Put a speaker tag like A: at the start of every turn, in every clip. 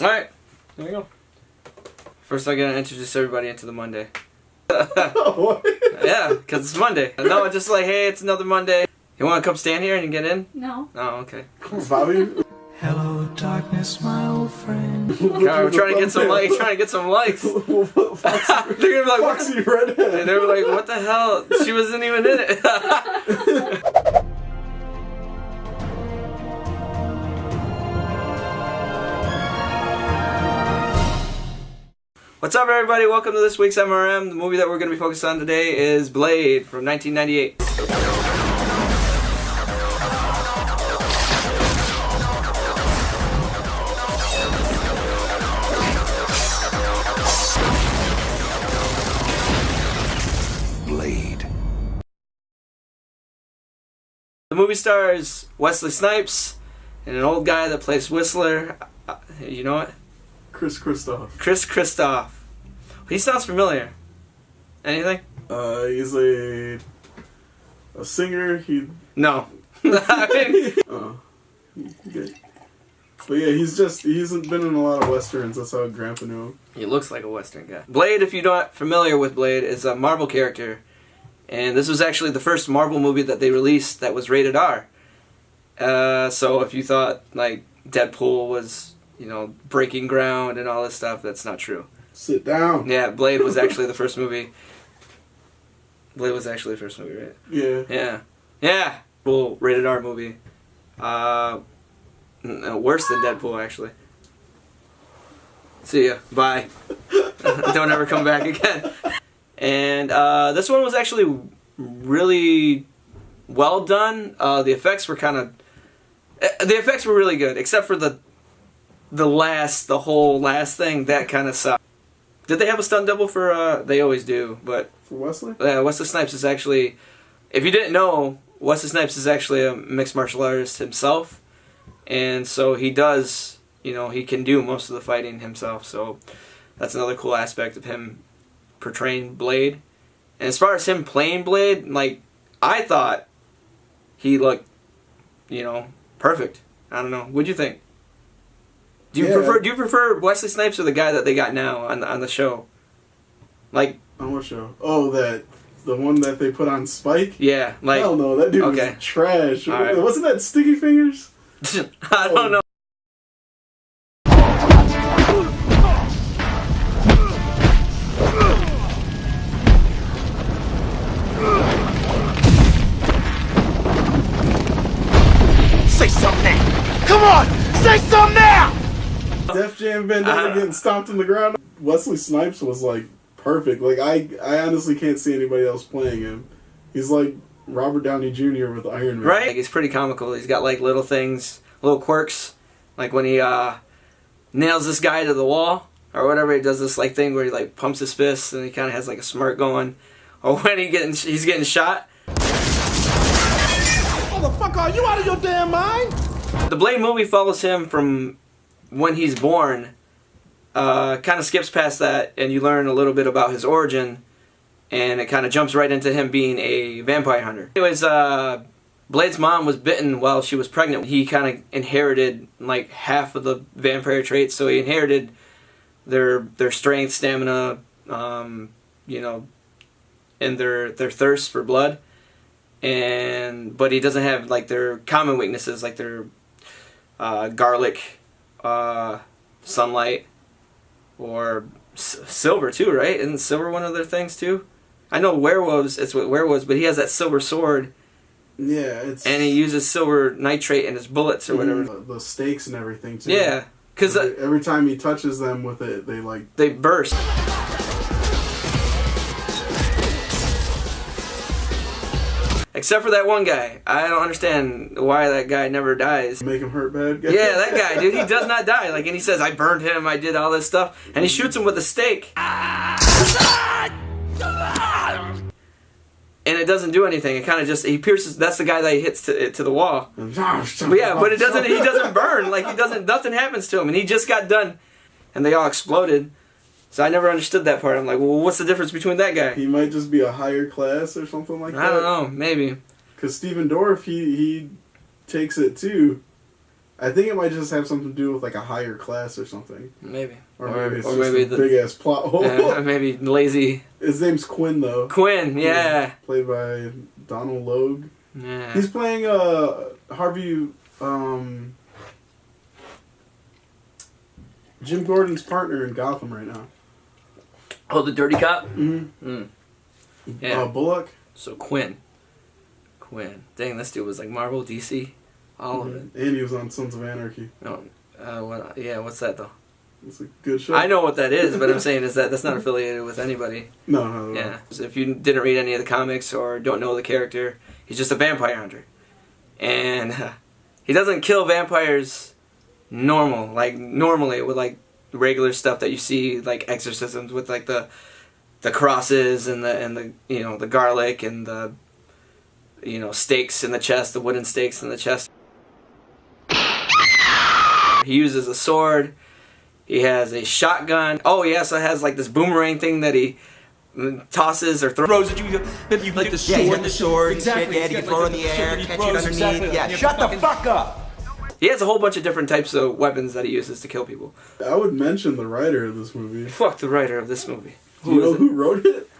A: Alright, there we go. First I gotta introduce everybody into the Monday.
B: What?
A: Yeah, because it's Monday. No, just like, hey, it's another Monday. You want to come stand here and get in?
C: No.
A: Oh, okay.
B: Bobby?
D: Hello, darkness, my old friend.
A: We're trying to get some likes. Trying to get some likes. They're gonna be like,
B: Foxy Redhead.
A: And they were like, what the hell? She wasn't even in it. What's up, everybody? Welcome to this week's MRM. The movie that we're going to be focused on today is Blade from 1998.
D: Blade.
A: The movie stars Wesley Snipes and an old guy that plays Whistler. You know what?
B: Chris Christoph.
A: Chris Christoph. He sounds familiar. Anything?
B: He's a singer.
A: No. I mean,
B: Okay. But yeah, he's been in a lot of westerns. That's how Grandpa knew him.
A: he looks like a Western guy. Blade, if you're not familiar with Blade, is a Marvel character. And this was actually the first Marvel movie that they released that was rated R. So if you thought, like, Deadpool was, you know, breaking ground and all this stuff, that's not true.
B: Sit down.
A: Yeah, Blade was actually the first movie. Blade was actually the first movie, right?
B: Yeah.
A: Yeah. Yeah! Cool, rated R movie. Worse than Deadpool, actually. See ya. Bye. Don't ever come back again. And this one was actually really well done. The effects were kind of... The effects were really good, except for the whole last thing. That kind of sucked. Did they have a stunt double for... They always do, but...
B: For Wesley?
A: Wesley Snipes is actually... If you didn't know, Wesley Snipes is actually a mixed martial artist himself. And so he does... You know, he can do most of the fighting himself. So that's another cool aspect of him portraying Blade. And as far as him playing Blade, like, I thought he looked, you know, perfect. I don't know. What'd you think? Do you prefer Wesley Snipes or the guy that they got now on the show? Like,
B: On what show? Oh, the one that they put on Spike?
A: yeah, like,
B: Hell no, that dude
A: okay.
B: was trash.
A: All right.
B: Wasn't that Sticky Fingers?
A: I don't know.
D: Say something now! Come on! Say something now!
B: Def Jam Vendetta getting stomped in the ground. Wesley Snipes was like perfect. Like I honestly can't see anybody else playing him. He's like Robert Downey Jr. with Iron Man.
A: Right? Like, he's pretty comical. He's got, like, little things, little quirks. Like when he nails this guy to the wall, or whatever, he does this, like, thing where he, like, pumps his fists and he kind of has, like, a smirk going. Or when he's getting shot.
D: Motherfucker, are you out of your damn mind?
A: The Blade movie follows him from when he's born. Kind of skips past that, and you learn a little bit about his origin. And it kind of jumps right into him being a vampire hunter. Anyways, Blade's mom was bitten while she was pregnant. He kind of inherited, like, half of the vampire traits. So he inherited their strength, stamina, you know, and their thirst for blood. But he doesn't have, like, their common weaknesses, like their garlic, sunlight, or silver too, right? Isn't silver one of their things too? I know werewolves, it's with werewolves, but he has that silver sword.
B: Yeah,
A: and he uses silver nitrate in his bullets or whatever.
B: The stakes and everything too.
A: Yeah, because
B: every time he touches them with it, they
A: burst. Except for that one guy. I don't understand why that guy never dies.
B: Make him hurt bad. Guy.
A: Yeah, that guy, dude, he does not die. Like, and he says, I burned him, I did all this stuff. And he shoots him with a stake. And it doesn't do anything. It kind of just, he pierces, that's the guy that he hits to the wall. But yeah, but he doesn't burn. Like, nothing happens to him. And he just got done. And they all exploded. So I never understood that part. I'm like, well, what's the difference between that guy?
B: He might just be a higher class or something like that.
A: I don't know, maybe.
B: Because Steven Dorff, he takes it too. I think it might just have something to do with like a higher class or something.
A: Maybe.
B: Or maybe it's just a big ass plot hole.
A: Maybe lazy.
B: His name's Quinn though.
A: Quinn, yeah.
B: Played by Donald Logue.
A: Yeah.
B: He's playing Harvey Jim Gordon's partner in Gotham right now.
A: Oh, the dirty cop?
B: Mm-hmm.
A: Yeah.
B: Bullock.
A: So Quinn. Dang, this dude was like Marvel, DC, all of it.
B: And he was on Sons of Anarchy.
A: No, what's that though?
B: It's a good show.
A: I know what that is, but I'm saying is that that's not affiliated with anybody.
B: No.
A: Yeah. So if you didn't read any of the comics or don't know the character, he's just a vampire hunter. And he doesn't kill vampires normally with like regular stuff that you see, like exorcisms with like the crosses and the the garlic and the stakes in the chest, the wooden stakes in the chest. He uses a sword. He has a shotgun. Oh, he also has like this boomerang thing that he tosses or throws at you.
C: Like the sword.
D: Yeah, the sword.
C: Exactly.
D: Yeah, you throw it in the air, catch it underneath.
C: Exactly.
D: Yeah, shut the fuck up!
A: He has a whole bunch of different types of weapons that he uses to kill people.
B: I would mention the writer of this movie.
A: Fuck the writer of this movie.
B: Do you know who wrote it?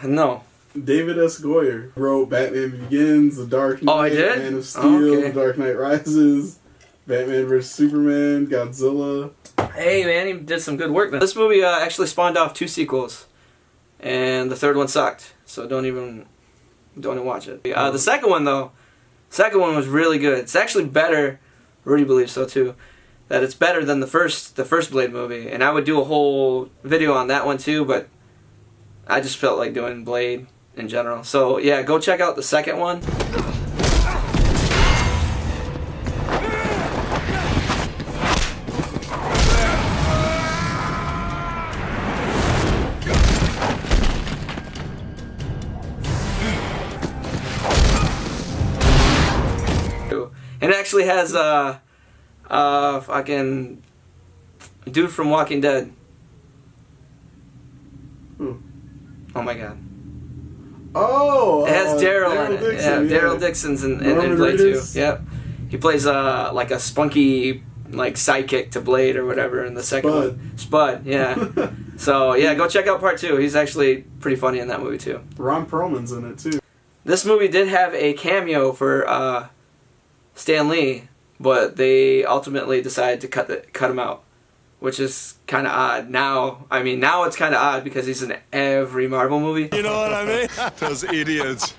A: No.
B: David S. Goyer wrote Batman Begins, The Dark Knight,
A: Oh, I did?
B: Man of Steel,
A: Okay.
B: The Dark Knight Rises, Batman vs. Superman, Godzilla.
A: Hey man, he did some good work. This movie actually spawned off 2 sequels, and the third one sucked. So don't even watch it. The second one though, was really good. It's actually better. Rudy believes so too. That it's better than the first Blade movie, and I would do a whole video on that one too. But I just felt like doing Blade in general. So yeah, go check out the second one. And it actually has fucking dude from Walking Dead.
B: Who?
A: Oh my god.
B: Oh!
A: It has Daryl in it.
B: Dixon,
A: Yeah, Daryl Dixon's in
B: Norman
A: Blade 2.
B: Reedus?
A: Yep. He plays like a spunky like sidekick to Blade or whatever in the second one. Spud, yeah. So yeah, go check out part 2. He's actually pretty funny in that movie too.
B: Ron Perlman's in it too.
A: This movie did have a cameo for Stan Lee, but they ultimately decided to cut him out, which is kind of odd. Now it's kind of odd because he's in every Marvel movie.
E: You know what I mean? Those idiots.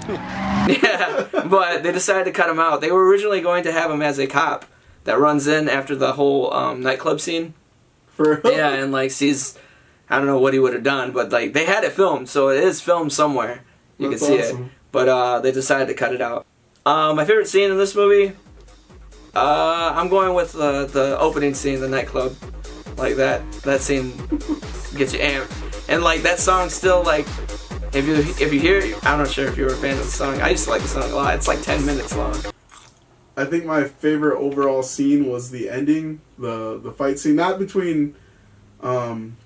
A: Yeah, but they decided to cut him out. They were originally going to have him as a cop that runs in after the whole nightclub scene. Yeah, and like sees, I don't know what he would have done, but like they had it filmed, so it is filmed somewhere. You can see
B: awesome.
A: it, but they decided to cut it out. My favorite scene in this movie, I'm going with the opening scene, the nightclub. Like that scene gets you amped, and like that song still like, if you hear it, I'm not sure if you were a fan of the song. I used to like the song a lot. It's like 10 minutes long.
B: I think my favorite overall scene was the ending, the fight scene, not between him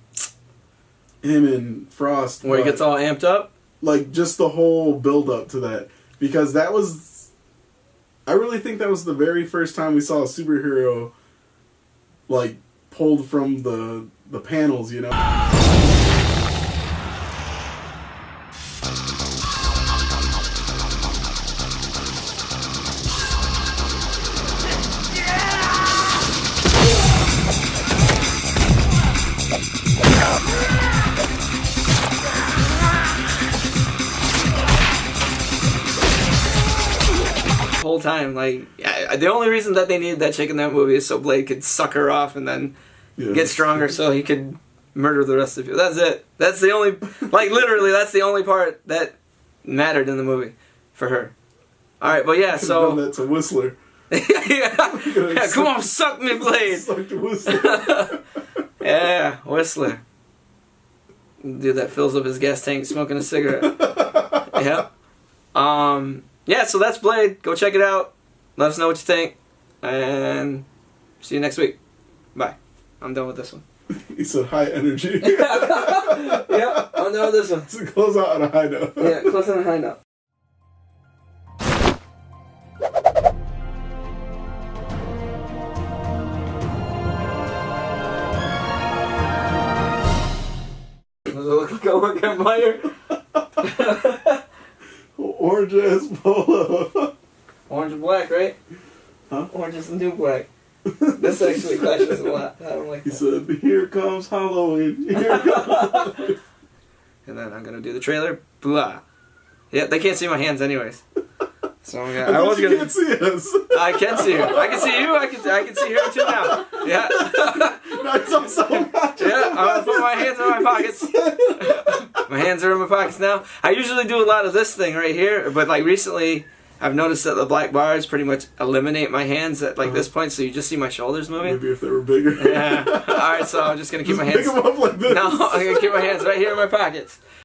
B: and Frost,
A: Where he gets all amped up.
B: Like just the whole build up to that, because that was, I really think that was the very first time we saw a superhero like pulled from the panels, you know.
A: Whole time, like the only reason that they needed that chick in that movie is so Blade could suck her off and then get stronger, so he could murder the rest of you. That's it. That's the only, like literally, that's the only part that mattered in the movie for her. All right, but yeah, so
B: done that to Whistler.
A: yeah, come on, suck me, Blade.
B: Suck to Whistler.
A: Yeah, Whistler. Dude that fills up his gas tank smoking a cigarette. Yep. Yeah, so that's Blade. Go check it out. Let us know what you think. And see you next week. Bye. I'm done with this one.
B: He said high energy.
A: Yeah, I'm done with this one.
B: So close out on a high note.
A: Yeah, close on a high note. Go work at Meyer.
B: Orange ass polo.
A: Orange and black, right?
B: Huh?
A: Orange is the new black. This actually clashes a lot. I don't like
B: He
A: that.
B: said, "Here comes Halloween. Here comes."
A: And then I'm gonna do the trailer. Blah. Yeah, they can't see my hands anyways. So I'm gonna.
B: I
A: I was
B: you
A: gonna.
B: can't see us.
A: I can see you. I can see you. I can see her too now. Yeah.
B: That's so much.
A: Yeah. I'm gonna put my hands in my pockets. My hands are in my pockets now. I usually do a lot of this thing right here, but like recently, I've noticed that the black bars pretty much eliminate my hands at like this point, so you just see my shoulders moving.
B: Maybe if they were bigger.
A: Yeah. All right. So I'm just gonna keep my hands.
B: Pick them up like this.
A: No, I'm gonna keep my hands right here in my pockets.